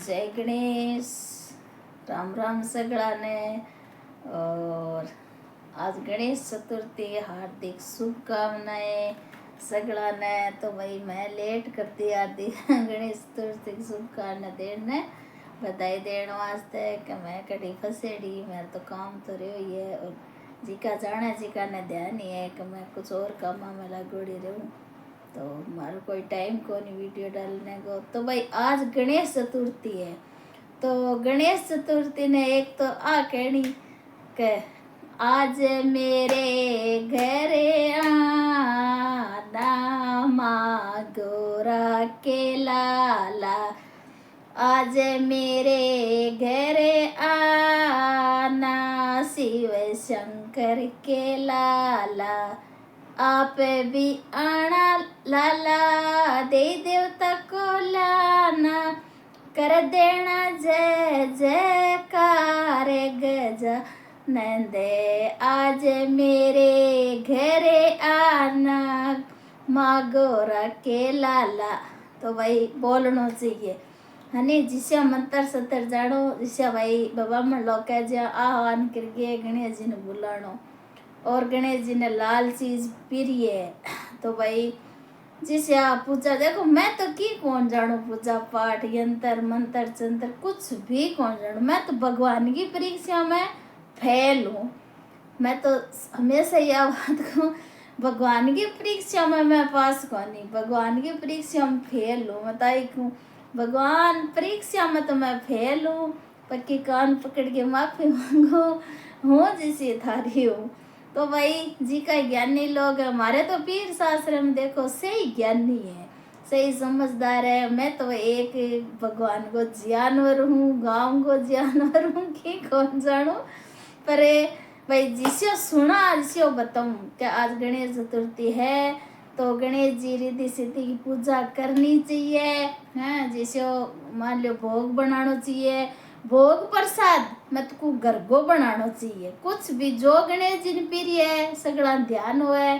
जय गणेश। राम राम सगळ्याने। और आज गणेश चतुर्थी, हार्दिक शुभकामनाएं सगळ्याने। तो भाई मैं लेट करती आती गणेश चतुर्थी की शुभकामना देने बधाई देने वास्ते कि मैं कड़ी फसेड़ी, मेरा तो काम तो रही है और जिका जाने जिका ने ध्यान ही है कि मैं कुछ और काम में लगोड़ी रहूँ, तो मारो कोई टाइम को नहीं वीडियो डालने को। तो भाई आज गणेश चतुर्थी है, तो गणेश चतुर्थी ने एक तो आ कहनी के आज मेरे घरे आना माँ गोरा के लाला, आज मेरे घरे आना शिव शंकर के लाला, आप भी आना लाला दे देवता को लाना, कर देना जय जयकार गजा नंदे, आज मेरे घरे आना माँ गोरा के लाला। तो भाई बोलना चाहिए हनी जिसे मंत्र सतर जानो, जिसे भाई बाबा मन लोग कह जा आह्वान करके गणेश जी ने बुलानो, और गणेश जी ने लाल चीज प्रिय है। तो भाई जिसे आप पूजा देखो, मैं तो की कौन जानू पूजा पाठ यंत्र मंत्र चंत्र कुछ भी कौन जानू, मैं तो भगवान की परीक्षा में फेल हूँ। मैं तो हमेशा यह बात कहूँ, भगवान की परीक्षा में मैं पास कौन नहीं, भगवान की परीक्षा में फेल हूँ। मैं ताई कहूँ भगवान परीक्षा में तो मैं फेल हूँ, पक्की कान पकड़ के माफी मांगू हूँ जिसे थारी हूँ। तो भाई जी का ज्ञानी लोग हमारे तो पीर शास्त्र में देखो सही ज्ञानी है, सही समझदार है। मैं तो एक भगवान को जानवर हूँ, गाँव को जानवर हूँ कि कौन जानू, पर भाई जिसे सुना जिसे बताऊँ कि आज गणेश चतुर्थी है तो गणेश जी रिद्धि सिद्धि की पूजा करनी चाहिए हैं। जिसे मान लो भोग बनाना चाहिए, भोग प्रसाद मत को घर को बनाना चाहिए, कुछ भी जो गणेश जी ने प्रिय है सगड़ा ध्यान होए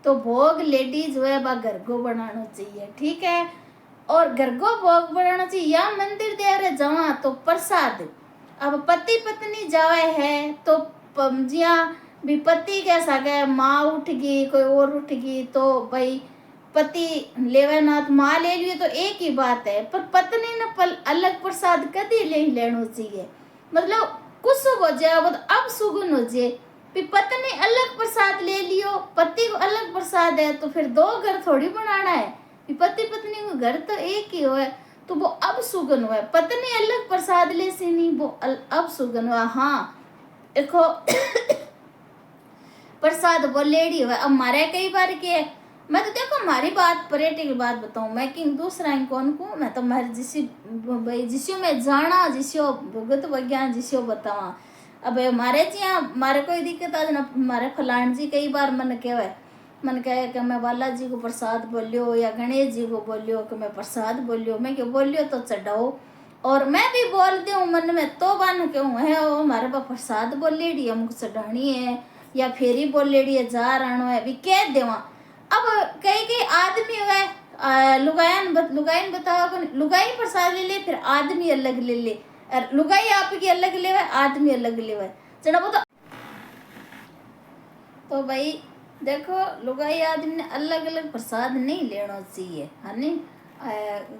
तो भोग लेडीज हुए बा घर को बनाना चाहिए, ठीक है। और घर को भोग बनाना चाहिए या मंदिर दे रहे जवा तो प्रसाद। अब पति पत्नी जावे है तो जिया भी पति कैसा गया, माँ उठ गई कोई और उठ गई तो भाई पति लेवे ना तो माँ ले लिए तो एक ही बात है, पर पत्नी ने अलग प्रसाद कभी नहीं लेना चाहिए। मतलब कुछ हो जाए वो तो अब सुगुन हो जाए, फिर पत्नी अलग प्रसाद ले लियो, पति को अलग प्रसाद है तो फिर दो घर थोड़ी बनाना है, पति पत्नी को घर तो एक ही हो तो वो अब सुगन हुआ। पत्नी अलग प्रसाद ले से नहीं वो अब सुगन हुआ। हाँ देखो प्रसाद वो लेडी हुआ। अब मारे कई बार के मैं तो देखो हमारी बात पर्यटक की बात बताऊं, मैं कि दूसरा कौन को मैं तो मारे जिसो मैं जाना जिसो भुगत विज्ञान जिसो बतावा। अब मारे जी मारे कोई दिक्कत आज ना, मारे फलान जी कई बार मन कहे कि मैं बालाजी को प्रसाद बोलियो या गणेश जी को बोलियो कि मैं प्रसाद बोलियो, मैं क्यों बोलियो तो चढ़ाओ, और मैं भी बोलती हूँ मन में तो बन क्यों है वो हमारे पास प्रसाद बोलेड़ी हमको चढ़ानी है या फेरी बोलेड़ी है जा रानो है भी कह देवा। अब कई आदमी है लुगाइन बताओ लुगाई प्रसाद ले ले, फिर आदमी अलग ले ले, लुगाई आपकी अलग ले आदमी अलग ले चढ़ा वो तो भाई देखो लुगाई आदमी ने अलग अलग प्रसाद नहीं लेना चाहिए है नहीं,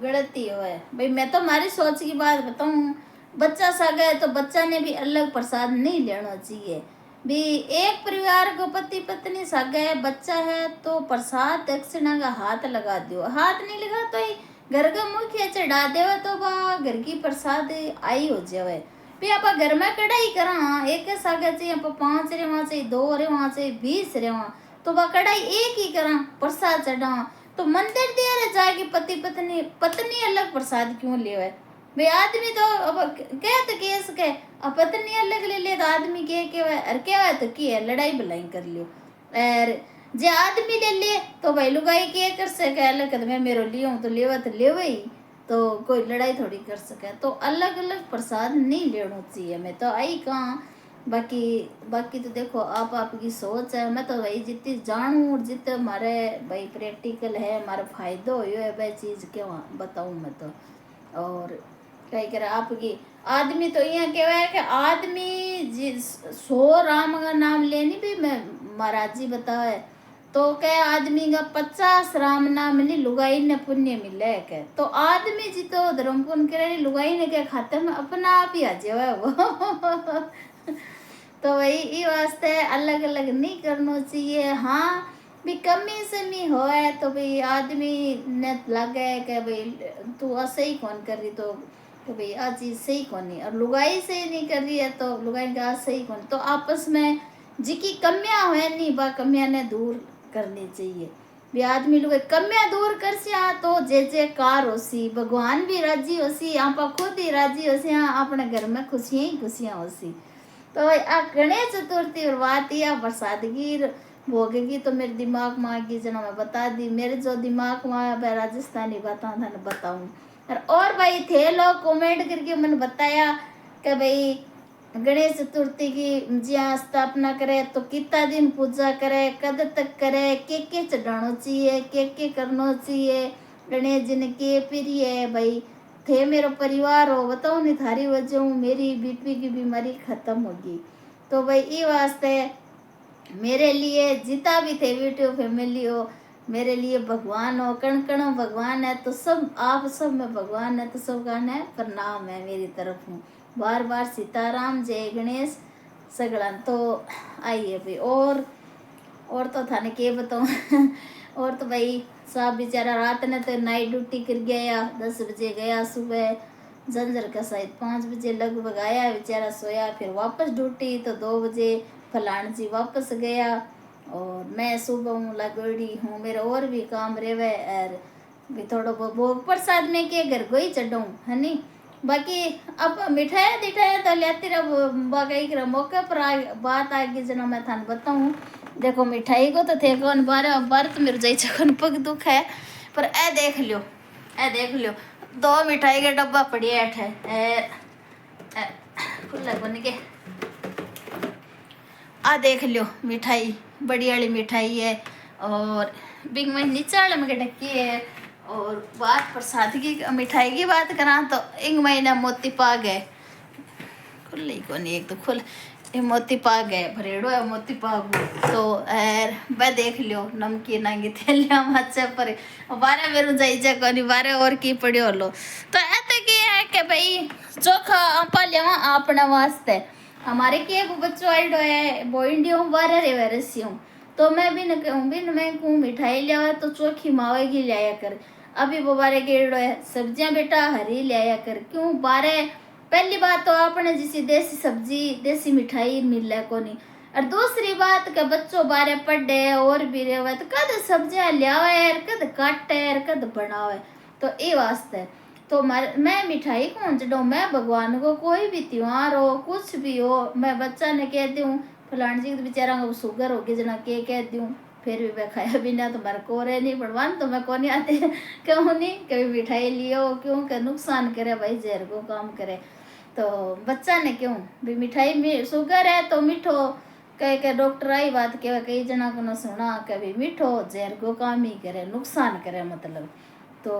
गलती हो है भाई। मैं तो हमारी सोच की बात बताऊँ, बच्चा सा गए तो बच्चा ने भी अलग प्रसाद नहीं लेना चाहिए भी। एक परिवार को पति पत्नी सा गए बच्चा है तो प्रसाद दक्षिणा का हाथ लगा दो, हाथ नहीं लगा तो ही घर का मुखिया चढ़ा देवा तो वह घर की प्रसाद आई हो जावे। भी आप घर में कढ़ाई करा एक सागे चाहिए 5 रेवा चाहिए 2 रेवा चाहिए 20 रेवा तो वह कढ़ाई एक ही करा प्रसाद चढ़ा। तो मंदिर दे रहे जाके पति पत्नी अलग प्रसाद क्यों ले भाई। आदमी तो अब कह तो केस के अब पत्नी अलग ले ले तो आदमी के तो की है लड़ाई भलाई कर लियो, और जे आदमी ले ले तो भाई लुगाई के कर सके अलग मैं मेरो लियो तो लेवा ही तो कोई लड़ाई थोड़ी कर सके। तो अलग अलग प्रसाद नहीं लेना चाहिए, मैं तो आई कहाँ। बाकी तो देखो आप आपकी सोच है, मैं तो भाई जितनी जानूँ और जितने हमारे भाई प्रैक्टिकल है हमारा फायदा हो है भाई चीज़ क्यों बताऊँ मैं तो। और कई करे आपकी आदमी तो यहाँ कहवा है कि आदमी 100 राम का नाम लेनी भी मैं महाराज जी बताओ है तो कह आदमी का 50 राम नाम नहीं लुगाई ने पुण्य मिले के तो आदमी जी तो धर्म पुण्य करे लुगाई ने के खाते में अपना आप ही आ जाए वो तो वही ये वास्ते अलग अलग नहीं करना चाहिए। हाँ भी कमी समी हो है तो भाई आदमी ने लगे कि भाई तू ऐसे ही कौन कर रही तो भाई आ चीज सही कौन नहीं और लुगाई सही नहीं कर रही है तो लुगाई का सही कौन तो आपस में जिकी कमियां है नहीं बा कमियां ने दूर करनी चाहिए भी आदमी लोग कमियां दूर कर सिया तो जे कार होसी भगवान भी राजी होसी आप खुद ही राजी होसी अपने घर में खुशियां ही खुशियां होसी। तो आ गणेश चतुर्थी और बात या प्रसादगी भोगेगी तो मेरे दिमाग में आगी जना मैं बता दी मेरे जो दिमाग में आया मैं राजस्थानी बातें थाने बताऊं और भाई थे लोग कमेंट करके मैंने बताया कि भाई गणेश चतुर्थी की जिया स्थापना करे तो कितना दिन पूजा करे कद तक करे के चढ़ाना चाहिए के करना चाहिए गणेश जी ने के प्रिय भाई थे मेरा परिवार हो बताओ नहीं थारी वजह मेरी बीपी की बीमारी खत्म होगी। तो भाई ये वास्ते मेरे लिए जितना भी थे वीडियो फैमिली हो मेरे लिए भगवान हो कण कण भगवान है तो सब आप सब में भगवान है तो सब गाना है प्रणाम है मेरी तरफ हूँ बार बार सीताराम जय गणेश सगड़ा। तो आइए भाई और तो थाने के बताऊँ और तो भाई साहब बेचारा रात ने तो नाइट ड्यूटी कर गया 10 बजे गया सुबह जंजर का शायद 5 बजे लगभग आया बेचारा सोया फिर वापस ड्यूटी तो 2 बजे फलान जी वापस गया और मैं सुबह हूँ लगड़ी हूँ मेरा और भी काम रेवे और भी थोड़ा भोग प्रसाद में के घर को ही चढ़ाऊँ है नी बाकी अब मिठाई दिठाई तो लेती रहो बाकी मौके पर बात आगे जना मैं थान बताऊँ देखो मिठाई को तो थे कौन बार तो मेरे जाई चकन पग दुख है पर ए देख लियो 2 मिठाई का डब्बा पड़ी है खुला बन के आ देख लियो मिठाई बड़ी वाली मिठाई है और बिग में नीचे में ढक्की है और बात प्रसाद की मिठाई की बात करा तो एक महीना मोती पाग है खुले ही कौन एक तो खुल मोती पाग है भरेड़ो है मोती पाग तो वह देख लियो नमकीन आएंगे थैलिया मच्छा पर बारे मेरू जाइजा कोनी बारे और की पड़ियो लो तो ऐसे की है कि भाई चोखा आपा लेवा अपना वास्ते हमारे के बच्चों आइडो है बोइंडी हूँ बारे रे वैरसी हूँ तो मैं भी न कहूँ भी मैं कहूँ मिठाई लिया तो चोखी मावेगी लिया कर अभी वो बारे गेड़ो है सब्जियां बेटा हरी लिया कर क्यों बारे पहली बात तो आपने जैसी देसी सब्जी देसी मिठाई मिल है को नहीं और दूसरी बात के बच्चों बारे पढ़े और भी रहे तो कद सब्जियां लियावे कद काटे कद बनावे तो ये वास्ते तो मैं मिठाई कौन चढ़ाऊँ मैं भगवान को कोई भी त्योहार हो कुछ भी हो मैं बच्चा ने कह दूँ फलान जी बेचारा को शुगर होगी जना के कह दूँ फिर भी मैं खाया बिना तो मेरे को रे नहीं बढ़वान तो मैं कौन आते क्यों नहीं कभी मिठाई लियो क्यों के नुकसान करे भाई जहर को काम करे तो बच्चा ने क्यों भी मिठाई में शुगर है तो मीठो कह के डॉक्टर आई बात के कई जना को न सुना कभी मीठो जहर को काम ही करे नुकसान करे मतलब तो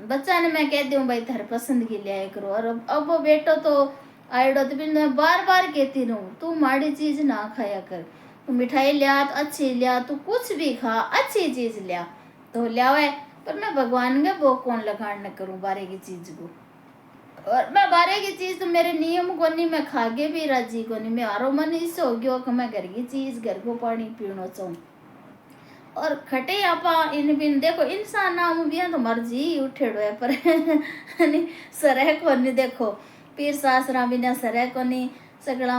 बच्चा ने मैं कह दूँ भाई तेरे पसंद की लिया करो और अब वो बेटो तो आइडो तो भी मैं बार बार कहती रहूँ तू माड़ी चीज़ ना खाया कर तू मिठाई लिया तो अच्छी लिया तू कुछ भी खा अच्छी चीज़ लिया तो लियावे पर मैं भगवान का वो कौन लगान न करूँ बारे की चीज़ को और मैं बारे की चीज़ तो मेरे नियम को नहीं मैं खागे भी राजी को नहीं मैं आरो मन इससे हो गया कि मैं घर की चीज़ घर को पानी पीना चाहूँ और खटे आपा इन बिन देखो इंसान नाम भी तो मर्जी उठेड़ो है पर सरह को नहीं देखो पीर सासरा बिना सरह को नहीं सगड़ा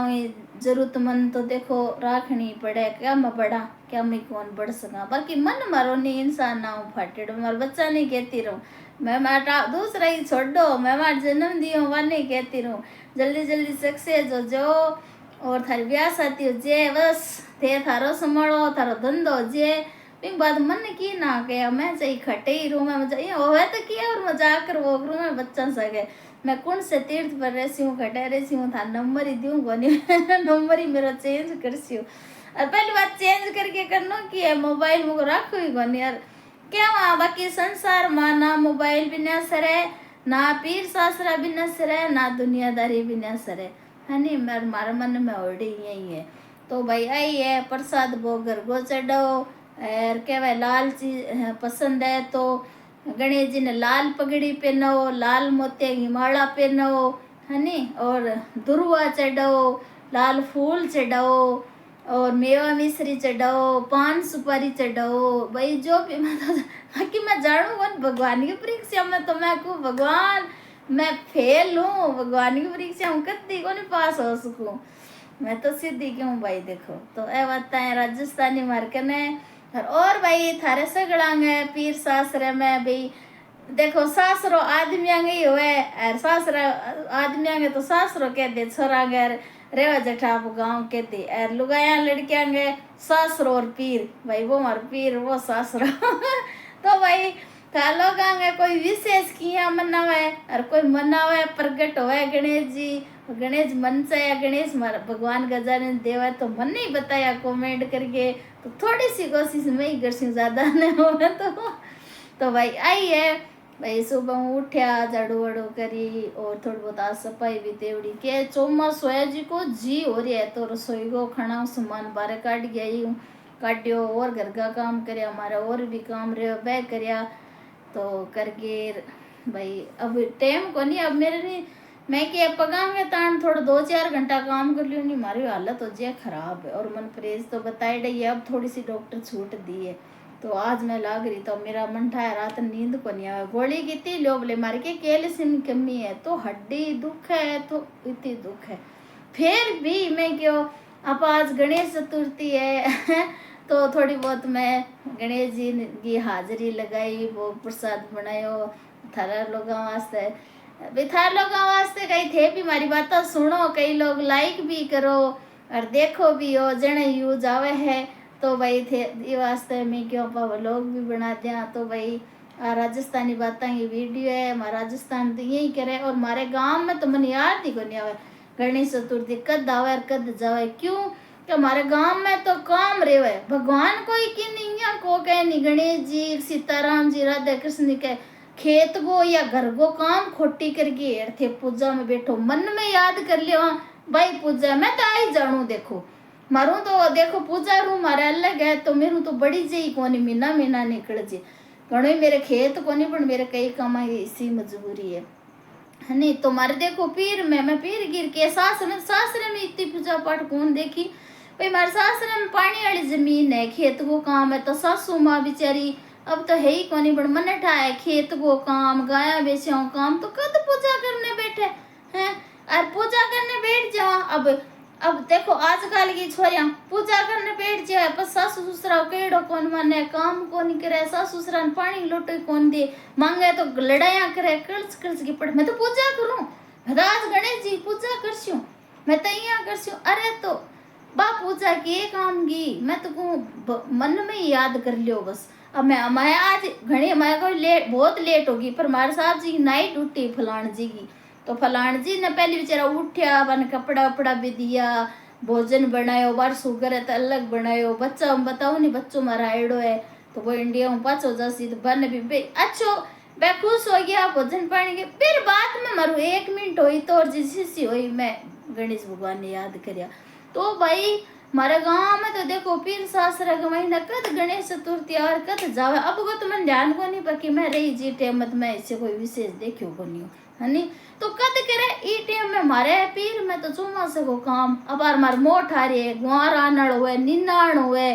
जरूरतमंद तो देखो राखनी पड़े क्या मैं बड़ा क्या मैं कौन बढ़ सका बाकी मन मारो नहीं इंसान नाम फाटेड़ो मार बच्चा नहीं कहती रहूँ मैं माटा दूसरा ही छोड़ दो मैं मार जन्म दियो वह नहीं कहती रहूँ जल्दी जल्दी सक्सेस हो जो और थारी ब्याह साथी हो जे बस थे थारो संभालो थारो धंधो जे एक बात मन की ना गया मैं चाहिए खटे ही रूम में चाहिए होवे तो किया और मजाक कर वो रूम में बच्चा सके मैं कौन से तीर्थ पर रहती हूँ खटे रहती हूँ था नंबर ही दूँ कोनी नंबर ही मेरा चेंज करती हूँ और पहली बात चेंज करके करना कि है मोबाइल मुझको रखो ही कोनी यार क्या वहाँ बाकी संसार माना मोबाइल बिना सरे ना पीर सासरा भी न सरे ना दुनियादारी भी न सरे, है नी। मारे मन में ओडी यही है। तो भाई आई है प्रसाद भोग घर को चढ़ो और कहवा लाल चीज पसंद है तो गणेश जी ने लाल पगड़ी पहनो, लाल मोतिया की माला पहनो, है नी। और दुर्वा चढ़ाओ, लाल फूल चढ़ाओ और मेवा मिश्री चढ़ाओ, पान सुपारी चढ़ाओ। भाई जो भी बाकी मैं जानू कौन भगवान की परीक्षा में, तो मैं को भगवान मैं फेल हूँ, भगवान की परीक्षा हूँ कदी को नहीं पास हो सकूँ, मैं तो सीधी क्यों भाई। देखो तो ए बात है राजस्थानी मार्केट है। और भाई थारे सगड़ांगे पीर सासरे में भाई देखो सासरो आदमिया ही हुए और सासरा आदमिया तो सासरो कह दे, छोरांगे रेवा जठाप गाँव के थे और लुगाया लड़कियां गे सासरो और पीर, भाई वो हमारा पीर वो सासरो तो भाई था लोग आगे कोई विशेष किया मनावे और कोई मनावे प्रगट होए गणेश जी, गणेश मन से या गणेश भगवान गजानन देवा तो मन नहीं बताया कमेंट करके, तो थोड़ी सी कोशिश में ही कर ज्यादा नहीं हो तो भाई आई है भाई सुबह उठ्या झाड़ू वाड़ू करी और थोड़ी बहुत आज सफाई भी तेवड़ी के चौमासो है जी को जी हो रही है, तो रसोई को खाना सामान बारे काट गई हूँ काटियो और घर का काम करया, हमारा और भी काम रहे वह करया तो करके भाई अब टाइम को नहीं, अब मेरे नहीं मैं क्या पगांगे तान थोड़ा 2-4 घंटा काम कर लियो, नहीं हमारी हालत हो जाए खराब है। और मन परहेज तो बताई रही है, अब थोड़ी सी डॉक्टर छूट दी है तो आज मैं लाग रही, तो मेरा मन ठाया रात नींद को नहीं आया, गोली की लो बोले मारे के कैल्शियम की कमी है तो हड्डी दुख है तो इतनी दुख है, फिर भी मैं क्यों अब आज गणेश चतुर्थी है तो थोड़ी बहुत मैं गणेश जी की हाजिरी लगाई, वो प्रसाद बनायो थारा लोगों वास्ते, भाई थारा लोगों वास्ते कई थे भी हमारी बातें सुनो, कई लोग लाइक भी करो और देखो भी हो जने यूज आवे है तो भाई थे ये वास्ते मैं क्यों पाव लोग भी बना दिया। तो भाई राजस्थानी बातें की वीडियो है, हमारा राजस्थान तो यही करे और हमारे गांव में तो मन याद ही को नहीं आवे गणेश चतुर्थी कद आवे और कद जावे, क्यों कि हमारे गांव में तो काम रेवे भगवान कोई की नहीं को कहे नहीं, गणेश जी सीताराम जी राधा कृष्ण के खेत को या घर को काम खोटी करके थे पूजा में बैठो मन में याद कर लियो भाई पूजा मैं तो आई जानू, देखो मारू तो देखो पूजा रू मारे अलग है तो मेरू तो बड़ी जी कोनी महीना महीना निकल जे घणो मेरे खेत कोनी पण मेरे कई काम इसी मजबूरी है नहीं। तो मारे देखो पीर में मैं पीर गिर के सासरे में इतनी पूजा पाठ कौन देखी भाई, मारे सासरे में पानी वाली जमीन है खेत को काम है तो सासू माँ बेचारी अब तो है ही कोनी बड़ मन ठाए खेत को काम गाया बेचो काम, तो कद पूजा करने बैठे हैं और पूजा करने बैठ जाओ। अब देखो आजकल की छोरियां पूजा करने बैठ जाए पर सासू ससुरा केड़ो कौन माने काम कौन करे, सासू ससुरा पानी लोटे कौन दे, मांगे तो लड़ाइया करे कल्च कल्च की पड़, मैं तो पूजा करूं मैं तो आज गणेश जी पूजा करस्यूं मैं तो यहाँ करस्यूं, अरे तो बा पूजा के काम की मैं तो मन में ही याद कर लियो बस। अब मैं आज घनी मैं कोई लेट बहुत लेट होगी पर हमारे साहब जी की नाइट उठी फलान जी की, तो फलान जी ने पहले बेचारा उठ्या बन कपड़ा वपड़ा भी दिया भोजन बनायो बार शुगर है तो अलग बनायो, बच्चा बताओ नहीं बच्चों मारा एड़ो है तो वो इंडिया में पाचो जासी तो बन भी अच्छो मैं खुश हो गया भोजन पानी के, फिर बाद में मारू 1 मिनट हुई तो और जिसी हुई मैं गणेश भगवान ने याद करया। तो भाई हमारे गांव में तो देखो पीर सासरा का महीना कद गणेश चतुर्थी और कद जावे, अब को तो मैं ध्यान को नहीं बाकी मैं रही जी टेम मैं इससे कोई विशेष देखियो को नहीं है नी, तो कद करे ई टेम में मारे पीर में तो चौमासे को काम अब मार मोट आ रही गुआर आनड़ हुए निनाण हुए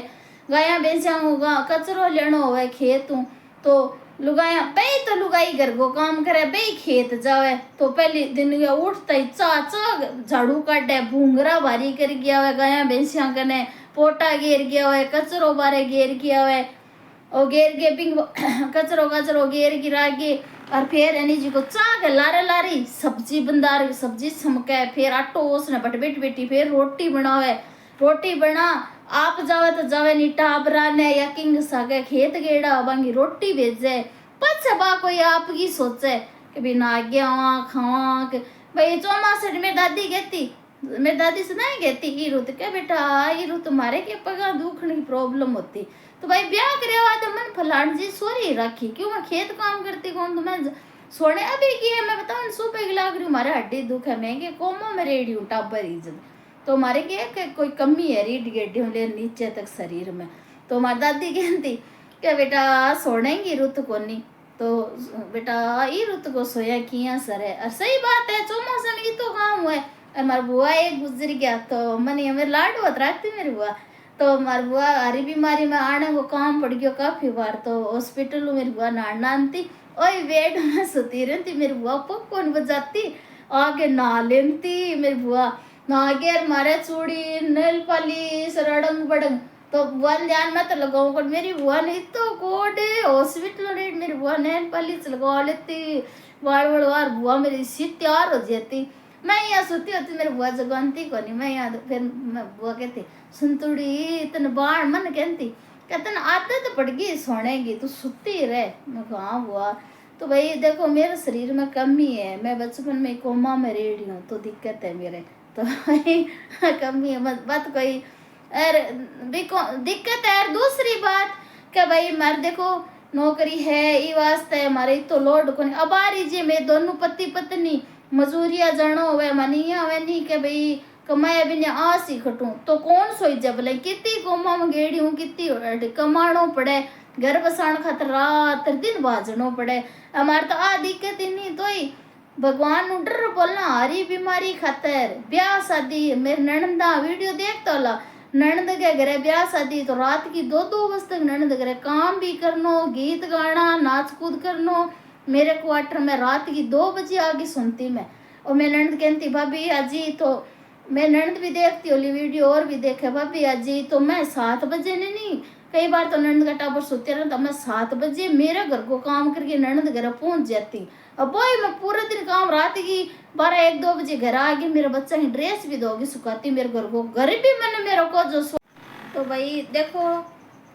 गाया बेचा होगा कचरो लेनो हुए खेतों, तो लुगाया बई तो लुगाई घर को काम करे बई खेत जावे तो पहले दिन उठता ही चा चा झाड़ू काटे भूंगरा भारी कर गया हुआ गाया भैंसिया कने पोटा घेर गया हुआ कचरो बारे घेर किया हुआ और घेर के पिंग कचरो घेर गिरा के और फिर यानी जी को चाक लारे लारी सब्जी बंदार सब्जी छमके फिर आटो उसने बट बेटी फिर रोटी बनावे रोटी बना आप जावे तो जावे नी टाबरा ने या किंग सागे खेत गेड़ा बांगी रोटी भेजे पछे बा कोई आपकी सोचे कि भी ना गया खावा भाई चौमासे मेरी दादी कहती मेरी दादी से नहीं कहती ई रुत के बेटा ई रुत तुम्हारे के पगा दुखने की प्रॉब्लम होती तो भाई ब्याह करे तो मन फलान जी सोरी राखी क्यों मैं खेत काम करती कौन तो मैं सोने अभी की है, मैं बताऊँ सुबह की लाग रही हूँ, हमारे हड्डी दुख है, मैं के कोमो में रेडी हूँ टाबर इज्जत, तो हमारे के कोई कमी है रीढ़ गेड्डियों ले नीचे तक शरीर में। तो हमारी दादी कहती कि बेटा सोने की रुत कोनी, तो बेटा ई रुत को सोया किया सर है, और सही बात है चौमासा में तो काम हुआ है। और हमारा बुआ एक गुजर गया तो मनी हमें लाड होत रखती मेरी बुआ, तो हमारी बुआ हरी बीमारी में आने को काम पड़ गया काफी बार, तो हॉस्पिटल में मेरी बुआ नानती ओए बेड में सुती रहती मेरी बुआ, पॉपकॉर्न बजाती आगे नहा लेती मेरी बुआ, नहा के मारे चूड़ी नेल पालिश रड़ंग बड़ंग, तो बुआ ध्यान मत लगाऊं पर मेरी बुआ ने तो कोड हॉस्पिटल रेट मेरी बुआ नेल पालिश लगा लेती, बार बार बार बुआ मेरी सी तैयार हो जाती। मैं यहाँ सोती होती मेरी बुआ जगानती को नहीं, मैं यहाँ फिर मैं बुआ कहती सुनतुड़ी तन बाढ़ मन कहती कहते ना आदत पड़ गई सोने की तू सुती रहे। मैं कहा बुआ तो भाई देखो मेरे शरीर में कमी है, मैं बचपन में कोमा में रेडी हूँ तो दिक्कत है मेरे, तो भाई कमी है बात कोई अरे दिक्कत है। और दूसरी बात क्या भाई मार देखो नौकरी है ये वास्ते हमारे तो लोड को नहीं, अब आ रही मैं दोनों पति पत्नी मजूरिया जानो हुए मनिया हुए नहीं के भाई कमाए भी नहीं आस ही खटूं, तो कौन सोई जब ले कितनी कोमा में गेड़ी हूँ कितनी कमाणो पड़े, घर बसाण खातर रात दिन बाजनो पड़े, हमारे तो आ दिक्कत ही नहीं, तो ही भगवान नु डर बोलना हारी बीमारी खातर ब्याह शादी मेरे ननंदा वीडियो देखता होला, ननद के घरे ब्याह शादी तो रात की 2-2 बजे तक ननद घरे काम भी करनो गीत गाना नाच कूद करनो, मेरे क्वार्टर में रात की 2 बजे आगे सुनती मैं, और मैं ननद कहती भाभी अजी, तो मैं ननद भी देखती होली वीडियो और भी देखे भाभी अजी, तो मैं 7 बजे ने नहीं कई बार तो ननद का टाबर सोते रहता, मैं 7 बजे मेरे घर को काम करके ननद घर पहुंच जाती, अब वही मैं पूरे दिन काम रात की 12-1-2 बजे घर आ गई, मेरे बच्चा की ड्रेस भी धोगी सुखाती मेरे घर को, घर भी मैंने मेरे को जो तो भाई देखो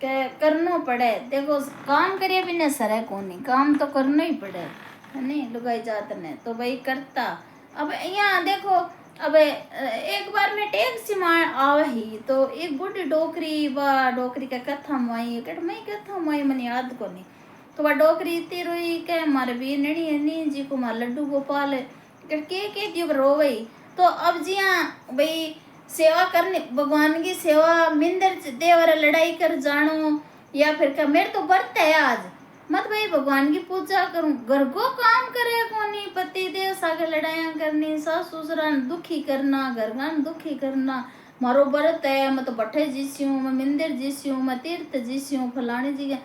के करना पड़े, देखो काम करिए भी नहीं सर है कौन नहीं, काम तो करना ही पड़े है नहीं लुगाई जात ने, तो भाई करता। अब यहाँ देखो अब एक बार में टैक्सी में आवा ही तो एक बुढ़ी डोकरी बा डोकरी का कथा माई कट मैं कथा माई मन याद को नहीं, तो वह डोकरी इतनी रोई के हमारे भी नड़ी है नहीं जी को मार लड्डू गोपाल के दियो रोवई, तो अब जी हाँ भाई सेवा करने भगवान की सेवा मिंदर देवर लड़ाई कर जानो या फिर क्या मेरे तो व्रत है आज मत भाई भगवान की पूजा करूं, घर को काम करे कोनी पति देव सागे लड़ाइया करनी सास ससुरा दुखी करना घर गान दुखी करना, मारो व्रत है मैं तो बठे जीसी हूँ मैं मिंदर जीसी हूँ मैं तीर्थ जीसी हूँ फलाने जी,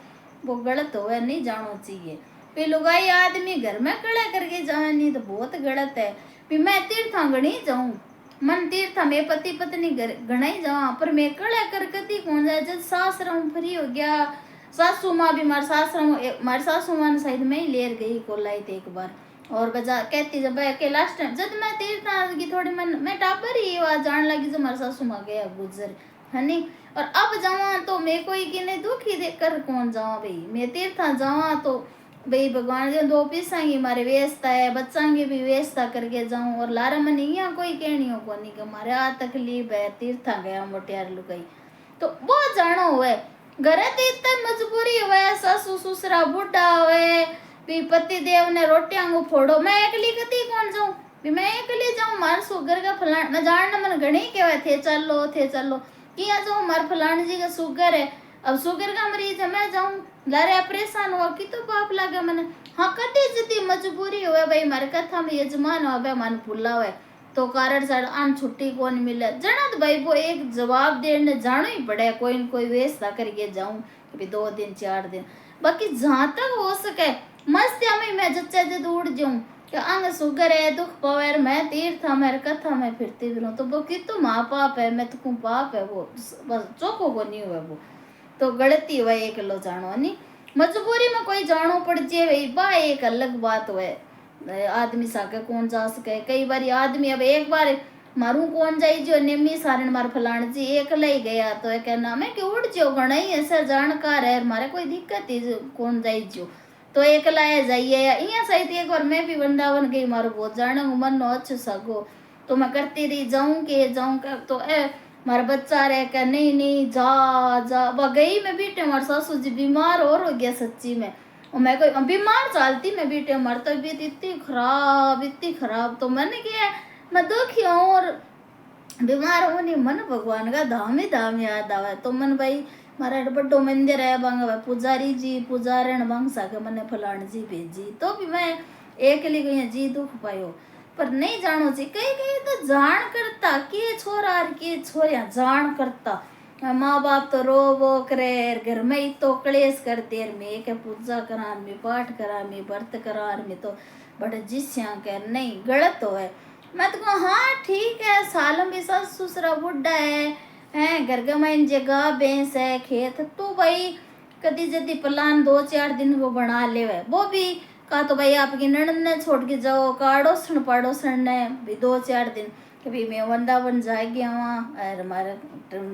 वो गलत हो नहीं जानो चाहिए। फिर लुगाई आदमी घर में कड़ा करके जाए नहीं तो बहुत गलत है, फिर मैं तीर्थांगणी जाऊं मन तीर्थ में पति पत्नी घना ही जावा पर मैं कड़ा कर कती कौन जाए, जब सासरा फ्री हो गया सासू माँ भी मार सासू माँ ने शायद मैं ही लेर गई को लाई थी एक बार, और बजा कहती जब के लास्ट टाइम जब मैं तीर्थ की थोड़ी मैं टापर ही वहाँ जान लगी जब हमारे सासू माँ गया गुजर है नहीं, और अब जावा तो मैं कोई कि नहीं दुखी देख कर कौन जावा भाई, मैं तीर्थ जावा तो भाई भगवान जो 2 पैसा की हमारे व्यवस्था है बच्चा की भी व्यवस्था करके जाऊं, और लारा मन यहाँ कोई कहनी हो कोनी कि हमारे आ तकलीफ है तीर्था गया मोटियार लुगाई, तो बहुत जानो हुए घर तो इतना मजबूरी हुए सासू ससुरा बुढ़ा हुए भी पति देव ने रोटियां को फोड़ो, मैं अकेली कती कौन जाऊं भी मैं अकेली जाऊं मार सुगर का फलान मैं जानना मन घने कहवा थे चलो किया जाऊं मार फलान जी का सुगर है, अब शुगर का मरीज है मैं जाऊं लारे परेशान हुआ कि तो पाप लगा मैंने, हाँ कति जितनी मजबूरी हुए भाई मारे कथा में यजमान हुआ मन भूला हुआ तो कारण सर आन छुट्टी कौन मिले जना, तो भाई वो एक जवाब देने जाना ही पड़े कोई न कोई व्यवस्था करके जाऊं कभी 2 दिन 4 दिन, बाकी जहाँ तक हो सके मस्त में मैं जच्चा जद उड़ जाऊं कि अंग शुगर है दुख पवेर मैं तीर्थ मेरे कथा में फिरती फिरूं, तो वो कि तो माँ पाप है मैं तो पाप है वो बस चौको को नहीं हुआ वो तो गलती हुआ एक लो जानो नहीं, मजबूरी में कोई जानो पड़ जाए भाई बा एक अलग बात हुए आदमी साके कौन जा सके, कई बार आदमी अब एक बार मारू कौन जाई जो नेमी सारण मार फलाण जी एक लई गया तो एक कहना मैं कि उड़ जो घना ही ऐसा जानकार है मारे कोई दिक्कत ही कौन जाई जो तो एक लाया जाइए यहाँ सही एक बार मैं भी वृंदावन गई मारो बहुत जाने मन नो अच्छो सगो, तो मैं करती रही जाऊं का तो मारा बच्चा रह कर नहीं जा वह गई मैं बेटे हमारे सासू जी बीमार और हो गया सच्ची में, और मैं कोई बीमार चलती मैं बेटे, हमारी तबीयत इतनी खराब, तो मैंने क्या मैं दुखी हूँ और बीमार हूँ नहीं, मन भगवान का धाम ही धाम याद आवे। तो मन भाई मारा बड़ो मंदिर है बांगा भाई पुजारी जी पुजारण बांग साके मने फलाण जी भेजी, तो भी मैं एक गई जी दुख पायो। पर नहीं जानो जी कई कई तो जान करता के छोरा और के छोरिया जान करता, माँ बाप तो रो वो करे घर में ही तो क्लेश करते मैं के पूजा करा मैं पाठ करा मैं व्रत करा मैं तो बड़े जिस्या के नहीं गलत हो है। मैं तो कहूँ हाँ ठीक है, साल में सास ससुरा बुढ़ा है घर का में जगह भैंस है खेत, तो भाई कदी जदी प्लान 2-4 दिन को बना ले वो भी का तो भाई आपकी ननद ने छोड़ के जाओ का अड़ोसन पड़ोसन ने भी 2-4 दिन कभी मैं वृंदावन जा गया वहाँ और हमारे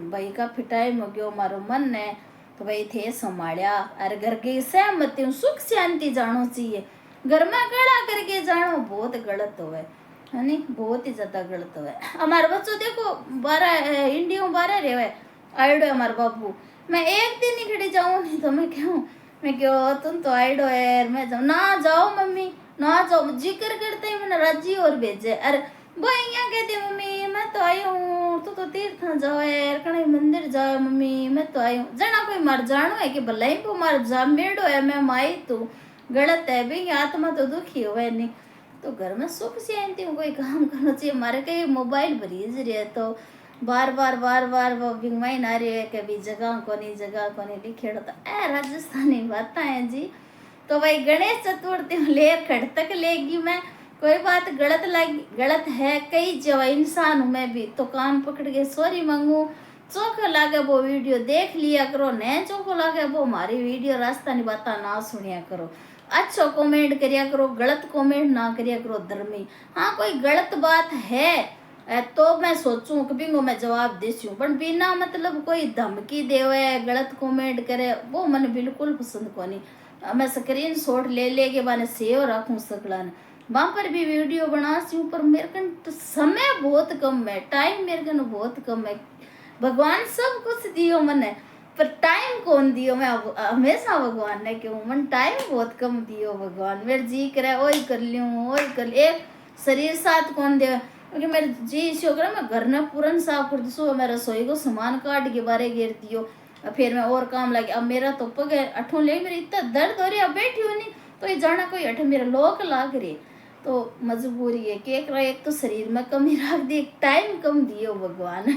भाई का फिटाई में गयो मारो मन है, तो भाई थे संभालिया और घर की सहमति सुख शांति जानो चाहिए, घर में गड़ा करके जानो बहुत गलत हो है नी, बहुत ही ज्यादा गलत है। हमारे बच्चों देखो 12 इंडिया में 12 रहे आइडो हमारे बाबू, मैं एक दिन ही खड़ी जाऊँ नहीं तो मैं क्यों तुम तो आइडो है मैं जाऊँ ना जाओ मम्मी ना जाओ जिक्र करते ही मैंने राजी और भेजे। अरे वो यहाँ कहती मम्मी मैं तो आई हूँ तो तीर्थ जाओ यार कहीं मंदिर जाओ मम्मी मैं तो आई हूँ, जना कोई मर जानो है कि भला ही को मर जा मेड़ो है मैं माई तू गलत है भाई, आत्मा तो दुखी हो नहीं। तो घर में सुख शांति कोई काम करना चाहिए, हमारे कहीं मोबाइल भरीज रहे तो बार बार वो बिगवाई ना रहे कभी जगह को नहीं लिखे तो ए राजस्थानी बात है जी। तो भाई गणेश चतुर्थी ले खड़ तक लेगी मैं, कोई बात गलत है कई जब इंसान हूँ मैं भी, तो कान पकड़ के सॉरी मांगू, चोखो लागे वो वीडियो देख लिया करो, न चोखो लागे वो हमारी वीडियो राजस्थानी बात ना सुनिया करो, अच्छा कमेंट करिया करो, गलत कमेंट ना करिया करो धर्मी। हाँ कोई गलत बात है तो मैं सोचूं कभी को मैं जवाब देती पर बिना मतलब कोई धमकी देवे गलत कमेंट करे वो मन बिल्कुल पसंद को नहीं। मैं स्क्रीन शॉट ले के बाने सेव रखूँ सकला ने वहाँ पर भी वीडियो बनाती हूँ, पर मेरे को समय बहुत कम है, टाइम मेरे को बहुत कम है। भगवान सब कुछ दियो मने पर टाइम कौन दियो, मैं हमेशा भगवान ने क्यों मन टाइम बहुत कम दियो भगवान, मेरे जी करे वही कर लूँ वही कर एक शरीर साथ कौन दे, क्योंकि मेरे जी शुक्र मैं घर ने पूरन साफ कर दूँ, मैं रसोई को सामान काट के बारे गिर दियो फिर मैं और काम लगे। अब मेरा तो पग अठों ले मेरी इतना दर्द हो रही है, अब बैठी हो नहीं तो ये जाना कोई अठ मेरा लोक लाग रही, तो मजबूरी है कि एक तो शरीर में कमी रख दी टाइम कम दियो भगवान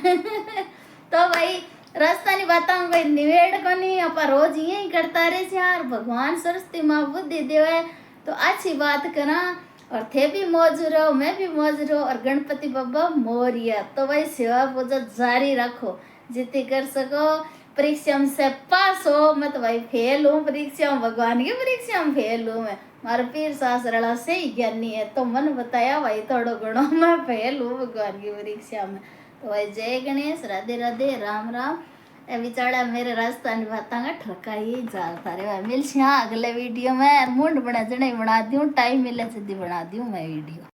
तो भाई राजस्थानी बातों कोई निवेड़ को नहीं आप रोज यही करता रहे यार, भगवान सरस्वती माँ बुद्धि देवे तो अच्छी बात करा और थे भी मौज रहो मैं भी मौज रहो और गणपति बाबा मोरिया। तो भाई सेवा पूजा जारी रखो जितनी कर सको, परीक्षा में से पास हो, मैं तो भाई फेल हूँ परीक्षा में, भगवान की परीक्षा में फेल हूँ मैं, मारा पीर सासरड़ा से ही ज्ञानी है तो मन बताया भाई थोड़ा घणो मैं फेल हूँ भगवान की परीक्षा में। तो भाई जय गणेश राधे राधे राम राम। ए बिचारा मेरे राजस्थानी बातों का ठरका ही जाता रहे भाई, मिल अगले वीडियो में मुंड बना जने बना दूँ टाइम मिले जल्दी बना दूँ मैं वीडियो।